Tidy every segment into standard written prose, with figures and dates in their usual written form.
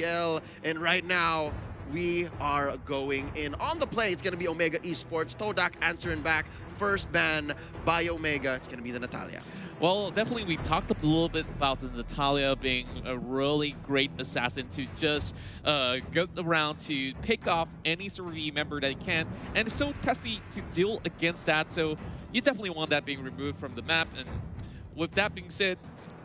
And right now, we are going in. On the play, it's going to be Omega Esports. Todak answering back. First ban by Omega. It's going to be the Natalia. Well, definitely we talked a little bit about the Natalia being a really great assassin to just get around to pick off any sort of member that he can, and it's so pesky to deal against that, so you definitely want that being removed from the map. And with that being said,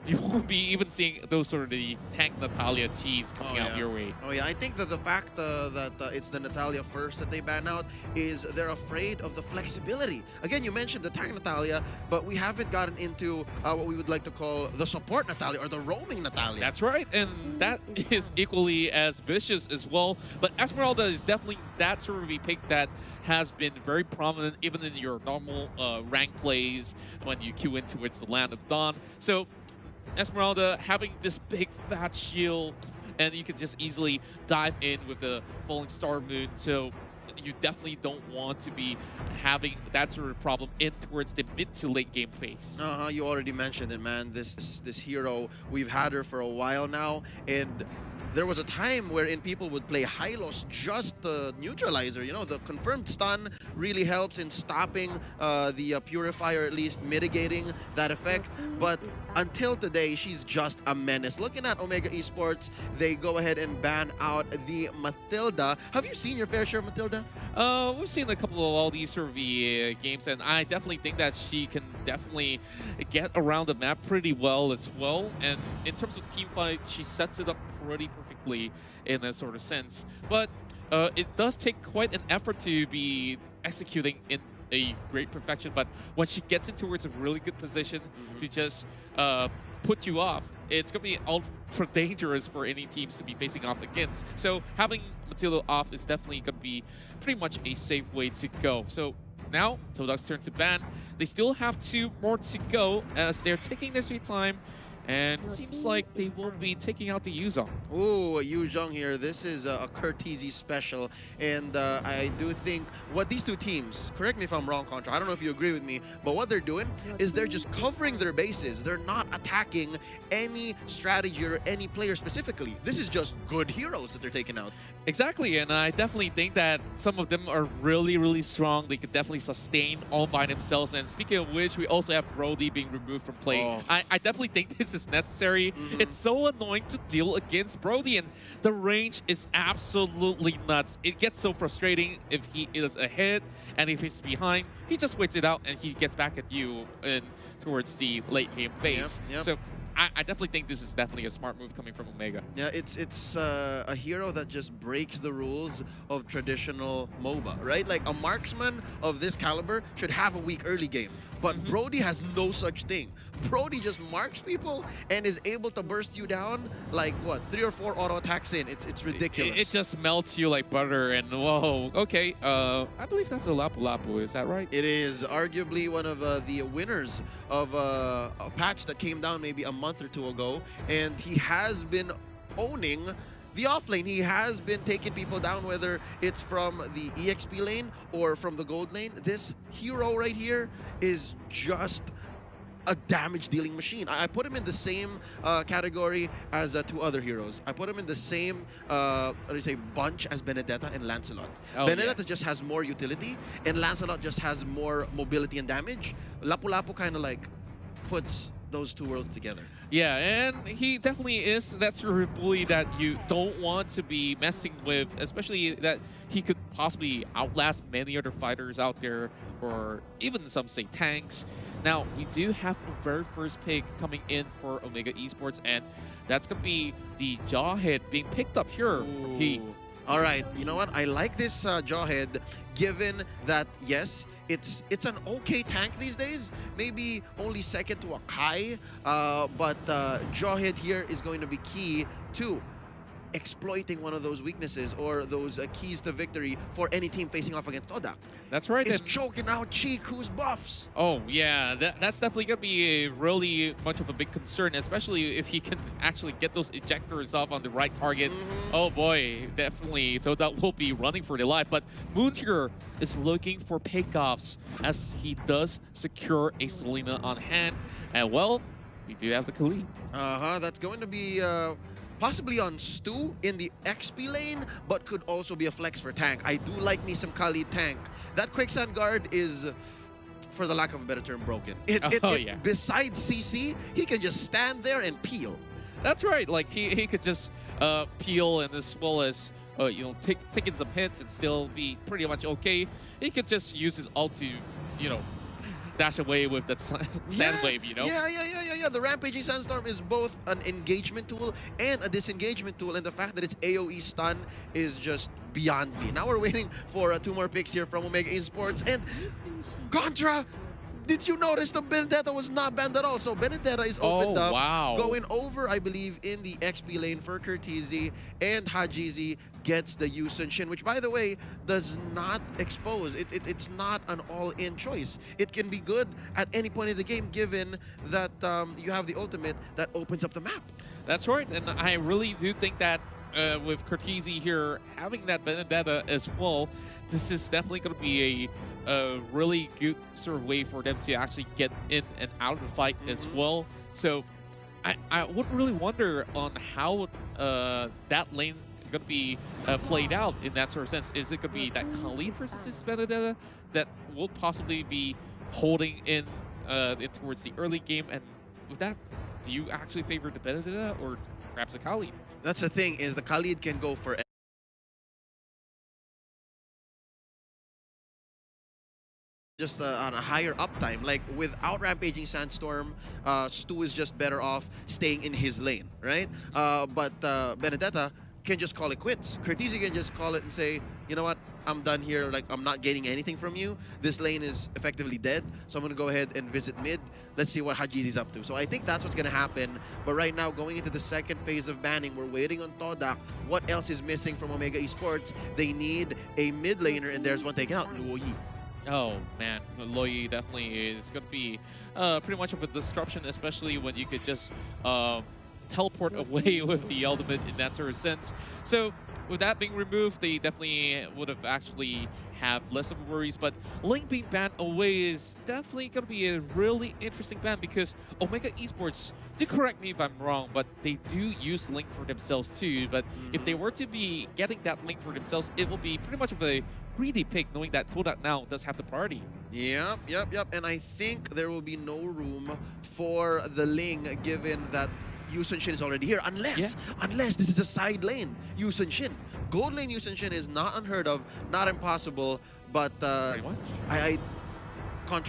you won't be even seeing those sort of the tank Natalia cheese coming out your way. Oh yeah, I think that the fact that it's the Natalia first that they ban out is they're afraid of the flexibility. Again, you mentioned the tank Natalia, but we haven't gotten into what we would like to call the support Natalia or the roaming Natalia. That's right, and that is equally as vicious as well. But Esmeralda is definitely that sort of a pick that has been very prominent even in your normal rank plays when you queue in towards the Land of Dawn. So Esmeralda having this big fat shield, and you can just easily dive in with the Falling Star Moon, so you definitely don't want to be having that sort of problem in towards the mid to late game phase. You already mentioned it, man. This hero, we've had her for a while now, and there was a time wherein people would play Hylos just to neutralize her. You know, the confirmed stun really helps in stopping the Purifier, at least mitigating that effect. But until today, she's just a menace. Looking at Omega Esports, they go ahead and ban out the Matilda. Have you seen your fair share of Matilda? We've seen a couple of all these sort of games, and I definitely think that she can definitely get around the map pretty well as well. And in terms of team fight, she sets it up pretty perfectly in a sort of sense. But it does take quite an effort to be executing in a great perfection. But when she gets into towards a really good position to just put you off, it's going to be ultra dangerous for any teams to be facing off against. So having Matilda off is definitely going to be pretty much a safe way to go. So now, Todak's turn to ban. They still have 2 more to go as they're taking their sweet time. And it seems like they will be taking out the Yuzong. Ooh, Yuzong here. This is a Curtizi special. And I do think what these two teams, correct me if I'm wrong, Contra, I don't know if you agree with me, but what they're doing is they're just covering their bases. They're not attacking any strategy or any player specifically. This is just good heroes that they're taking out. Exactly, and I definitely think that some of them are really, really strong. They could definitely sustain all by themselves. And speaking of which, we also have Brody being removed from play. Oh. I definitely think this is necessary. It's so annoying to deal against Brody, and the range is absolutely nuts. It gets so frustrating if he is ahead, and if he's behind, he just waits it out and he gets back at you in towards the late game phase. Yep. So I definitely think this is definitely a smart move coming from Omega. Yeah, it's a hero that just breaks the rules of traditional MOBA, right? Like a marksman of this caliber should have a weak early game, but Brody has no such thing. Brody just marks people and is able to burst you down like, what, 3 or 4 auto attacks in. It's ridiculous. It just melts you like butter, and whoa, okay. I believe that's a Lapu Lapu, is that right? It is arguably one of the winners of a patch that came down maybe a month or 2 ago, and he has been owning the off lane. He has been taking people down, whether it's from the EXP lane or from the gold lane. This hero right here is just a damage-dealing machine. I put him in the same category as 2 other heroes. I put him in the same, bunch as Benedetta and Lancelot. Oh, Benedetta just has more utility, and Lancelot just has more mobility and damage. Lapu Lapu kind of like puts those 2 worlds together. Yeah, and he definitely is that sort of bully that you don't want to be messing with, especially that he could possibly outlast many other fighters out there, or even some say tanks. Now, we do have a very first pick coming in for Omega Esports, and that's going to be the Jawhead being picked up here. All right, you know what? I like this Jawhead, given that, yes, it's an okay tank these days, maybe only second to a Kai, but Jawhead here is going to be key to exploiting one of those weaknesses or those keys to victory for any team facing off against Todak. That's right. It's choking out Chiku's buffs. Oh, yeah. That's definitely going to be really much of a big concern, especially if he can actually get those ejectors off on the right target. Oh, boy. Definitely, Todak will be running for their life. But Moontier is looking for pickoffs as he does secure a Selena on hand. And, well, we do have the Khalid. That's going to be possibly on Stu in the XP lane, but could also be a flex for tank. I do like me some Kali tank. That quicksand guard is, for the lack of a better term, broken. Yeah. Besides CC, he can just stand there and peel. That's right. Like he could just peel, and as well as you know, taking some hits and still be pretty much okay. He could just use his ult to, you know, dash away with that sand wave, you know? Yeah. The Rampaging Sandstorm is both an engagement tool and a disengagement tool, and the fact that it's AoE stun is just beyond me. Now we're waiting for 2 more picks here from Omega Esports, and Contra, did you notice the Benedetta was not banned at all? So Benedetta is opened up, going over, I believe, in the XP lane for Curtizi, and Hajizi gets the Yusun Shin, which, by the way, does not expose. It's not an all-in choice. It can be good at any point in the game, given that you have the ultimate that opens up the map. That's right, and I really do think that with Curtizi here having that Benedetta as well, this is definitely going to be a really good sort of way for them to actually get in and out of the fight as well. So I would really wonder on how that lane going to be played out in that sort of sense. Is it going to be that Khalid versus this Benedetta that will possibly be holding in towards the early game? And with that, do you actually favor the Benedetta or perhaps the Khalid? That's the thing, is the Khalid can go for just on a higher uptime. Like, without Rampaging Sandstorm, Stu is just better off staying in his lane, right? But Benedetta can just call it quits. Curtizi can just call it and say, you know what, I'm done here. Like, I'm not getting anything from you. This lane is effectively dead, so I'm going to go ahead and visit mid. Let's see what Hajizi's up to. So I think that's what's going to happen. But right now, going into the second phase of banning, we're waiting on Todak. What else is missing from Omega Esports? They need a mid laner, and there's one taken out, Luoyi. Oh man, Luoyi definitely is going to be pretty much of a disruption, especially when you could just teleport away with the ultimate in that sort of sense. So with that being removed, they definitely would have actually have less of worries, but Link being banned away is definitely going to be a really interesting ban, because Omega Esports, do correct me if I'm wrong, but they do use Link for themselves too. But if they were to be getting that Link for themselves, it will be pretty much of a greedy pick, knowing that Todak now does have the priority. Yep. And I think there will be no room for the Ling, given that Yusun Shin is already here, unless this is a side lane Yusun Shin. Gold lane Yusun Shin is not unheard of, not impossible, but Pretty much.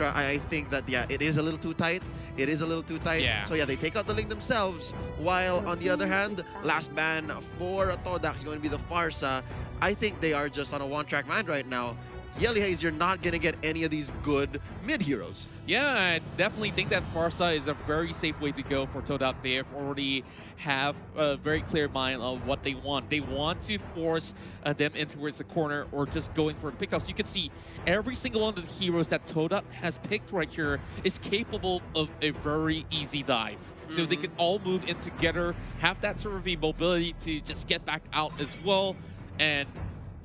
I think that, yeah, it is a little too tight. It is a little too tight. Yeah. So yeah, they take out the Ling themselves, while on the other hand, last ban for Todak is going to be the Farsa. I think they are just on a one-track mind right now. Yelly Haze, you're not going to get any of these good mid-heroes. Yeah, I definitely think that Farsa is a very safe way to go for Todak. They have already have a very clear mind of what they want. They want to force them in towards the corner or just going for the pickups. You can see every single one of the heroes that Todak has picked right here is capable of a very easy dive. So they can all move in together, have that sort of mobility to just get back out as well. And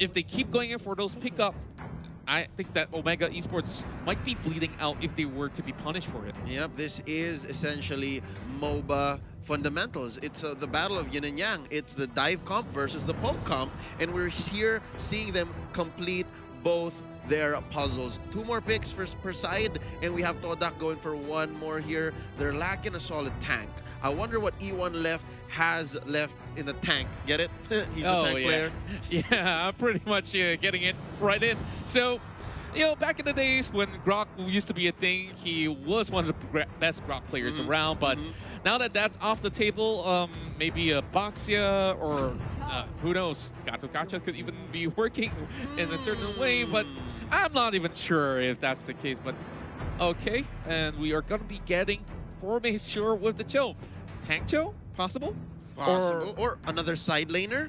if they keep going in for those pickup, I think that Omega Esports might be bleeding out if they were to be punished for it. Yep, this is essentially MOBA fundamentals. It's the battle of yin and yang. It's the dive comp versus the poke comp, and we're here seeing them complete both their puzzles. 2 more picks per side, and we have Todak going for 1 more here. They're lacking a solid tank. I wonder what E1 has left in the tank. Get it? He's the tank player. Yeah, I'm pretty much getting it right in. So, you know, back in the days when Grok used to be a thing, he was one of the best Grok players around. But now that that's off the table, maybe a Boxia or who knows, Gacha could even be working in a certain way. But I'm not even sure if that's the case. But okay, and we are going to be getting Formation with the Cho. Tank Cho? Possible? Or another side laner,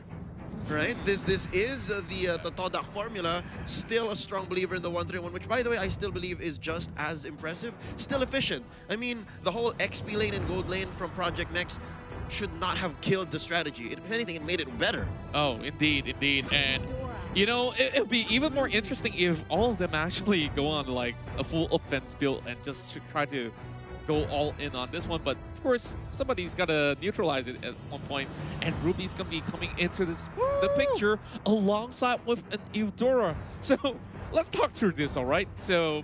right? This is the Todak formula. Still a strong believer in the 1-3-1, which, by the way, I still believe is just as impressive. Still efficient. I mean, the whole XP lane and gold lane from Project Next should not have killed the strategy. If anything, it made it better. Oh, indeed. And you know, it would be even more interesting if all of them actually go on like a full offense build and just try to go all in on this one. But of course, somebody's got to neutralize it at one point, and Ruby's going to be coming into the picture alongside with an Eudora. So let's talk through this, all right? So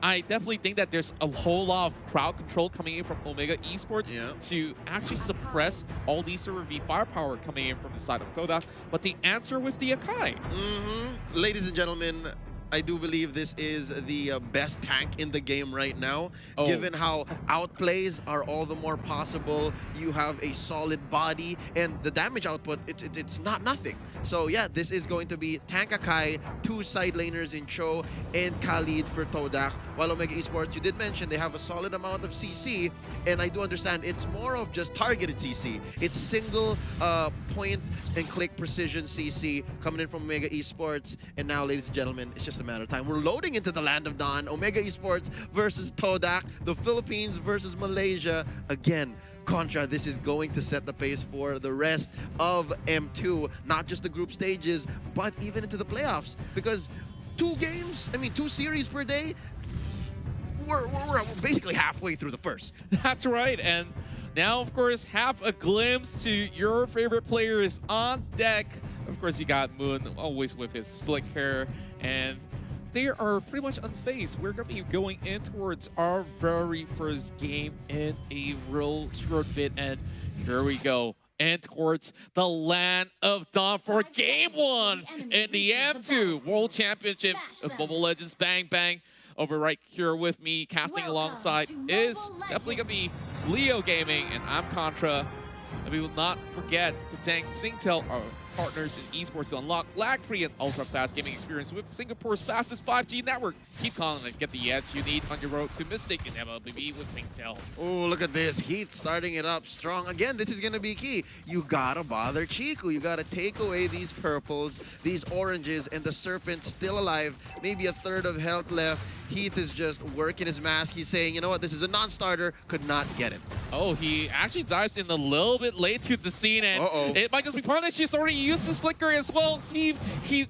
I definitely think that there's a whole lot of crowd control coming in from Omega Esports to actually suppress all these sort of firepower coming in from the side of Todak. But the answer with the Akai. Ladies and gentlemen, I do believe this is the best tank in the game right now, given how outplays are all the more possible. You have a solid body, and the damage output, it's not nothing. So yeah, this is going to be Tank Akai, 2 side laners in Cho and Khalid for Todak. While Omega Esports, you did mention they have a solid amount of CC, and I do understand it's more of just targeted CC. It's single point and click precision CC coming in from Omega Esports, and now, ladies and gentlemen, it's just a matter of time. We're loading into the land of Dawn. Omega Esports versus Todak, the Philippines versus Malaysia. Again, Contra, this is going to set the pace for the rest of M2, not just the group stages, but even into the playoffs. Because 2 games, I mean 2 series per day, we're basically halfway through the first. That's right, and now, of course, have a glimpse to your favorite players on deck. Of course, you got Moon, always with his slick hair, and they are pretty much unfazed. We're going to be going in towards our very first game in a real short bit, and here we go. And towards the land of Dawn for Game 1 in the M2 World Championship of Mobile Legends Bang Bang. Over right here with me, casting alongside is definitely going to be Leo Gaming, and I'm Contra. And we will not forget to thank Singtel, our partners in esports, to unlock lag-free and ultra-fast gaming experience with Singapore's fastest 5G network. Keep calling and get the edge you need on your road to Mystic and Mlbb with Singtel. Oh, look at this. Heat starting it up strong. Again, this is going to be key. You got to bother Chiku. You got to take away these purples, these oranges, and the Serpent still alive. Maybe a third of health left. Heath is just working his mask. He's saying, you know what, this is a non-starter. Could not get it. Oh, he actually dives in a little bit late to the scene, and it might just be punished. He's already used his flicker as well. He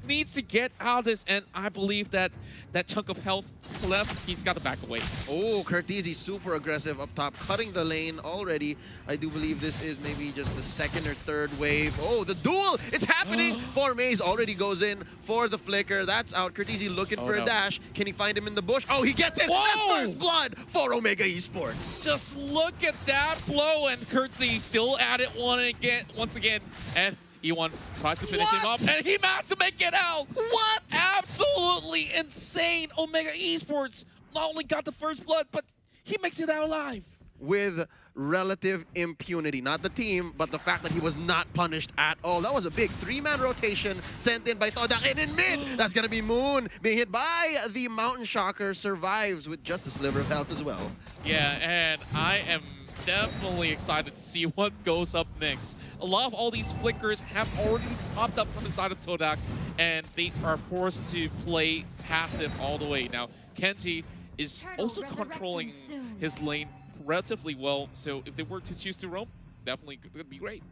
needs to get out of this, and I believe that that chunk of health left, he's got to back away. Oh, Curtizi super aggressive up top, cutting the lane already. I do believe this is maybe just the 2nd or 3rd wave. Oh, the duel! It's happening! Maze already goes in for the flicker. That's out. Curtizi looking for a dash. Can he find him in the bush? Oh, he gets it! Whoa! That's first blood for Omega Esports. Just look at that blow, and Curtsy still at it once again, and E1 tries to finish him off, and he managed to make it out! What? Absolutely insane! Omega Esports not only got the first blood, but he makes it out alive. With relative impunity. Not the team, but the fact that he was not punished at all. That was a big 3-man rotation sent in by Todak, and in mid, that's going to be Moon being hit by the Mountain Shocker, survives with just a sliver of health as well. Yeah, and I am definitely excited to see what goes up next. A lot of all these flickers have already popped up from the side of Todak, and they are forced to play passive all the way. Now, Kenji is also controlling his lane relatively well, so if they were to choose to roam, definitely could be great.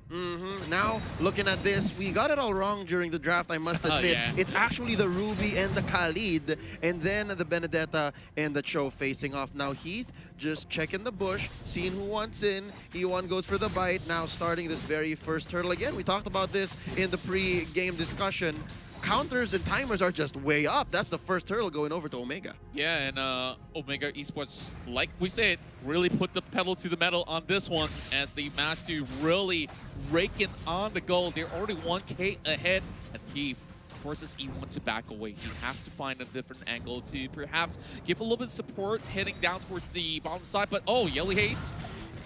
Now, looking at this, we got it all wrong during the draft, I must admit. It's actually the Ruby and the Khalid, and then the Benedetta and the Cho facing off. Now, Heath just checking the bush, seeing who wants in. E1 goes for the bite, now starting this very first turtle. Again, we talked about this in the pre-game discussion. Counters and timers are just way up. That's the first turtle going over to Omega. Yeah, and Omega Esports, like we said, really put the pedal to the metal on this one as they managed to really rake in on the goal. They're already 1K ahead, and Heath forces E1 to back away. He has to find a different angle to perhaps give a little bit of support heading down towards the bottom side, but Yelly Haze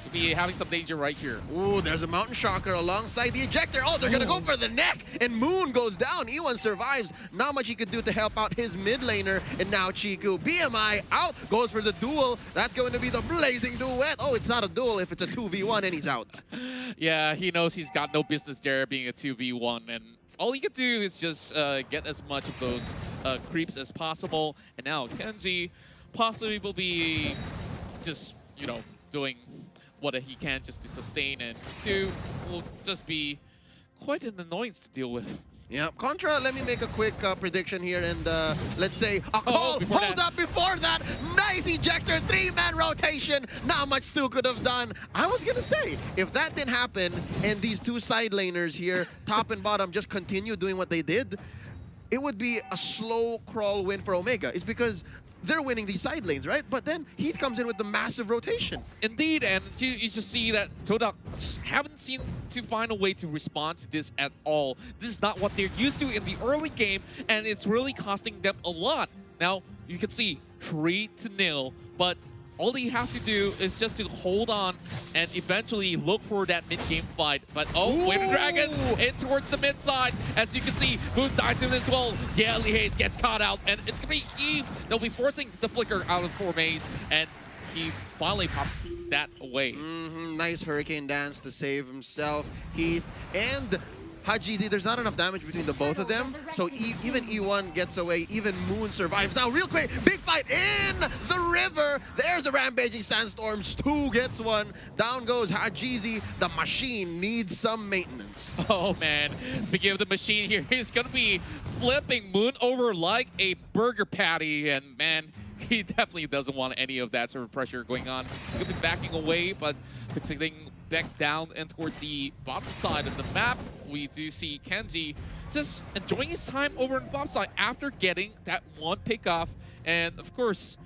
to be having some danger right here. Ooh, there's a Mountain Shocker alongside the ejector. Oh, they're going to go for the neck, and Moon goes down. E1 survives. Not much he could do to help out his mid laner, and now Chiku. BMI out, goes for the duel. That's going to be the blazing duet. Oh, it's not a duel if it's a 2v1, and he's out. Yeah, he knows he's got no business there being a 2v1, and all he can do is just get as much of those creeps as possible. And now Kenji possibly will be just, you know, doing what he can just to sustain, and Stu will just be quite an annoyance to deal with. Yeah, Contra, let me make a quick prediction here and let's say a call. Hold up before that. Nice ejector, 3-man rotation. Not much Stu could have done. I was going to say, if that didn't happen and these two side laners here, top and bottom, just continue doing what they did, it would be a slow crawl win for Omega. It's because they're winning these side lanes, right? But then Heath comes in with the massive rotation. Indeed, and you just see that Todak just haven't seemed to find a way to respond to this at all. This is not what they're used to in the early game, and it's really costing them a lot. Now, you can see 3-0, but all they have to do is just to hold on and eventually look for that mid-game fight. But Wave Dragon in towards the mid side. As you can see, Moon dies in as well. Yeah, Lee Hayes gets caught out, and it's gonna be Eve. They'll be forcing the flicker out of 4 maze, and he finally pops that away. Nice Hurricane Dance to save himself, Heath, and Hajizi. There's not enough damage between the both of them, so even E1 gets away, even Moon survives. Now, real quick, big fight in the river. There's a rampaging sandstorm. Stu gets one. Down goes Hajizi. The machine needs some maintenance. Oh, man. Speaking of the machine here, he's going to be flipping Moon over like a burger patty, and man, he definitely doesn't want any of that sort of pressure going on. He's going to be backing away, but fixing back down and towards the bottom side of the map, we do see Kenji just enjoying his time over on the bottom side after getting that one pick off. And of course,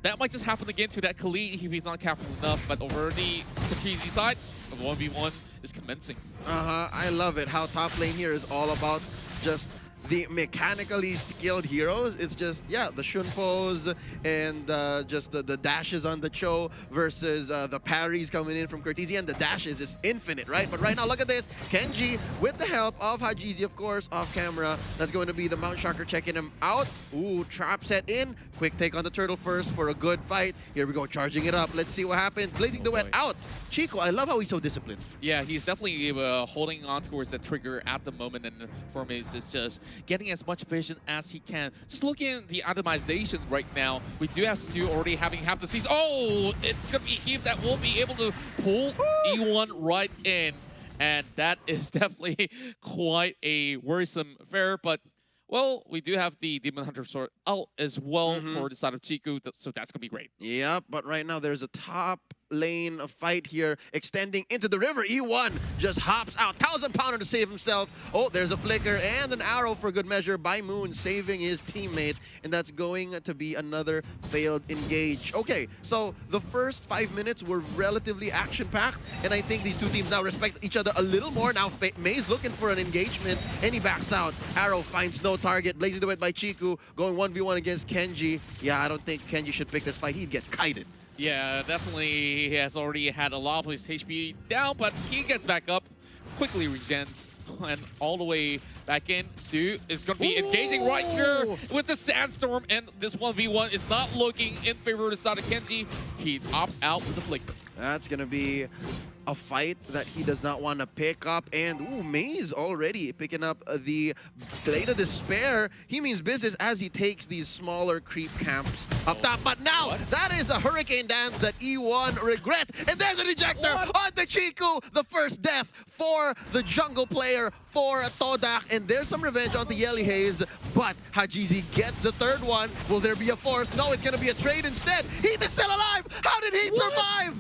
that might just happen again to that Khalid if he's not careful enough. But over the Kenji side, the 1v1 is commencing. I love it. How top lane here is all about just the mechanically skilled heroes. It's just, yeah, the Shunpos and just the dashes on the Cho versus the parries coming in from Cortese, and the dashes is infinite, right? But right now, look at this. Kenji, with the help of Hajizi, of course, off camera. That's going to be the Mount Sharker checking him out. Ooh, trap set in. Quick take on the turtle first for a good fight. Here we go, charging it up. Let's see what happens. Blazing Duet out. Chico, I love how he's so disciplined. Yeah, he's definitely holding on towards that trigger at the moment, and Formace is just getting as much vision as he can. Just looking at the itemization right now, we do have Stu already having half the season. Oh, it's going to be Eve that will be able to pull E1 right in. And that is definitely quite a worrisome affair. But, well, we do have the Demon Hunter Sword out as well for the side of Chiku, so that's going to be great. Yep, but right now there's a top lane fight here extending into the river. E1 just hops out. 1,000-pounder to save himself. Oh, there's a flicker and an arrow for good measure by Moon, saving his teammate, and that's going to be another failed engage. Okay, so the first 5 minutes were relatively action-packed, and I think these two teams now respect each other a little more. Now May's looking for an engagement, and he backs out. Arrow finds no target. Blazing Duet by Chiku, going 1v1 against Kenji. Yeah, I don't think Kenji should pick this fight. He'd get kited. Yeah, definitely he has already had a lot of his HP down, but he gets back up, quickly regens, and all the way back in. Stu is going to be engaging right here with the Sandstorm, and this 1v1 is not looking in favor of the side of Kenji. He opts out with the flicker. That's going to be a fight that he does not want to pick up. And, ooh, Maze already picking up the Blade of Despair. He means business as he takes these smaller creep camps up top. But now, that is a Hurricane Dance that E1 regrets. And there's an ejector on the Chiku. The first death for the jungle player for Todak. And there's some revenge on the Yelly Haze. But Hajizi gets the third one. Will there be a fourth? No, it's going to be a trade instead. Heath is still alive. How did he survive?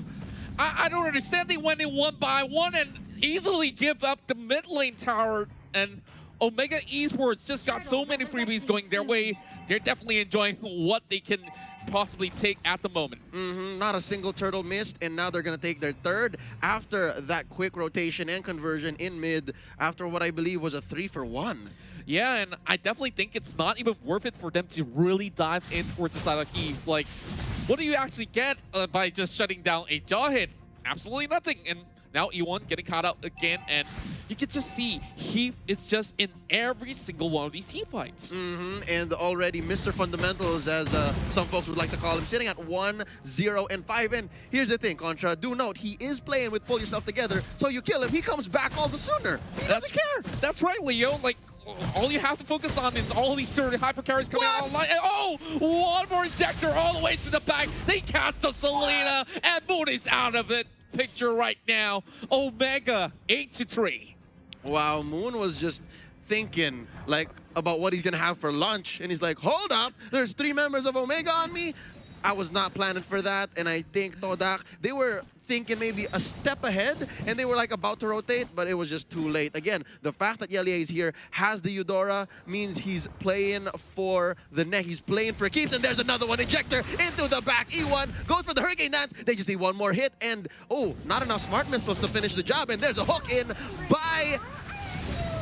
I don't understand. They went in 1 by 1 and easily give up the mid lane tower. And Omega Esports just got so many freebies going their way. They're definitely enjoying what they can possibly take at the moment. Not a single turtle missed, and now they're going to take their third after that quick rotation and conversion in mid after what I believe was a 3-for-1. Yeah, and I definitely think it's not even worth it for them to really dive in towards the side of Eve. Like, what do you actually get by just shutting down a jaw hit? Absolutely nothing. And now E1 getting caught out again, and you can just see Heath is just in every single one of these team fights. And already Mr. Fundamentals, as some folks would like to call him, sitting at 1-0-5. And here's the thing, Contra, do note, he is playing with Pull Yourself Together, so you kill him, he comes back all the sooner. He doesn't care. That's right, Leo. Like, all you have to focus on is all these certain hyper carries coming out online. And oh, one more injector all the way to the back. They cast the Selena, and Moon is out of it. Picture right now. Omega 8-3. Wow, Moon was just thinking like about what he's gonna have for lunch, and he's like, hold up, there's 3 members of Omega on me. I was not planning for that, and I think Todak, they were thinking maybe a step ahead, and they were like about to rotate, but it was just too late. Again, the fact that Yelia is here, has the Eudora, means he's playing for the neck. He's playing for keeps, and there's another one. Ejector into the back. E1 goes for the Hurricane Dance. They just need one more hit, and oh, not enough Smart Missiles to finish the job, and there's a hook in by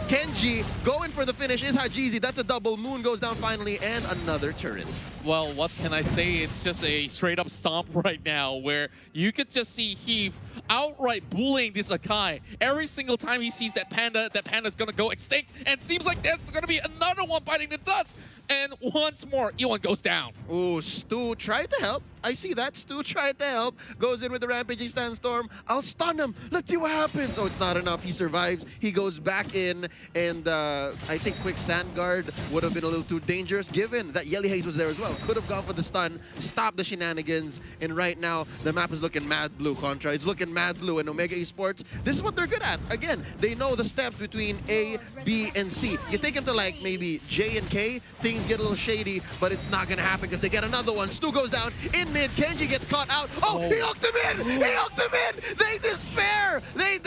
Kenji. Going for the finish is Hajizi. That's a double. Moon goes down finally, and another turret. Well, what can I say? It's just a straight-up stomp right now where you could just see Heave outright bullying this Akai. Every single time he sees that panda's gonna go extinct, and seems like there's gonna be another one biting the dust. And once more, E1 goes down. Ooh, Stu tried to help. I see that. Stu tried to help. Goes in with the Rampaging Sandstorm. I'll stun him. Let's see what happens. Oh, it's not enough. He survives. He goes back in. And I think Quick Sand Guard would have been a little too dangerous, given that Yelly Haze was there as well. Could have gone for the stun, stop the shenanigans. And right now, the map is looking mad blue, Contra. It's looking mad blue. And Omega Esports, this is what they're good at. Again, they know the steps between A, B, and C. You take them to like maybe J and K, things get a little shady, but it's not gonna happen because they get another one. Stu goes down in mid. Kenji gets caught out. Oh, he hooks him in! He hooks him in! They despair! They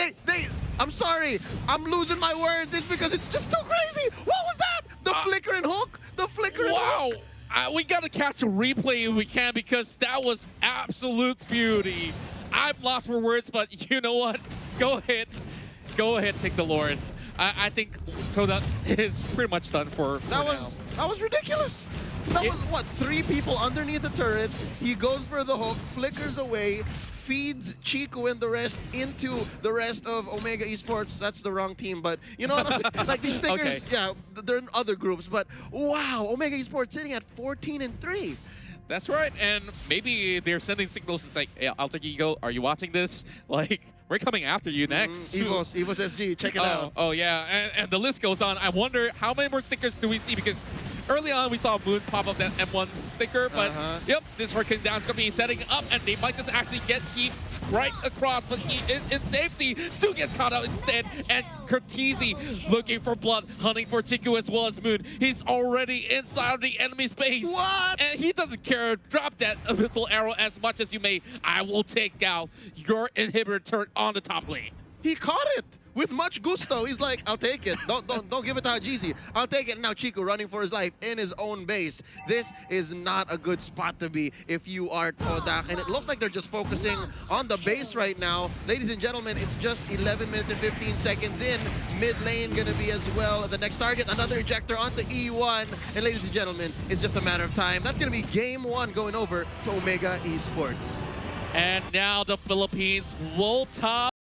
I'm sorry, I'm losing my words. It's because it's just too crazy. What was that? The flicker and hook? The flicker and hook? Wow! We gotta catch a replay if we can, because that was absolute beauty. I'm lost for words, but you know what? Go ahead, take the Lord. I think Todak is pretty much done for now. That was ridiculous. That was, what, 3 people underneath the turret. He goes for the hook, flickers away, feeds Chico and the rest into the rest of Omega Esports. That's the wrong team, but you know what I'm saying? Like these stickers, okay. Yeah, they're in other groups, but wow, Omega Esports sitting at 14-3. That's right, and maybe they're sending signals to say, hey, Alter Ego, are you watching this? Like, we're coming after you next. Evos SG, check it out. Oh yeah, and the list goes on. I wonder how many more stickers do we see, because early on we saw Moon pop up that M1 sticker, but yep, this Hurricane Down's gonna be setting up, and they might just actually get Heath right across, but he is in safety. Stu gets caught out instead, and Curtizi looking for blood, hunting for Chiku as well as Moon. He's already inside of the enemy space. What? And he doesn't care. Drop that missile arrow as much as you may. I will take out your inhibitor turret on the top lane. He caught it with much gusto. He's like, I'll take it. Don't give it to Hajizi. I'll take it. Now Chico running for his life in his own base. This is not a good spot to be if you are Todak. And it looks like they're just focusing on the base right now. Ladies and gentlemen, it's just 11 minutes and 15 seconds in. Mid lane gonna be as well. The next target, another ejector onto E1. And ladies and gentlemen, it's just a matter of time. That's gonna be game 1 going over to Omega Esports. And now the Philippines will top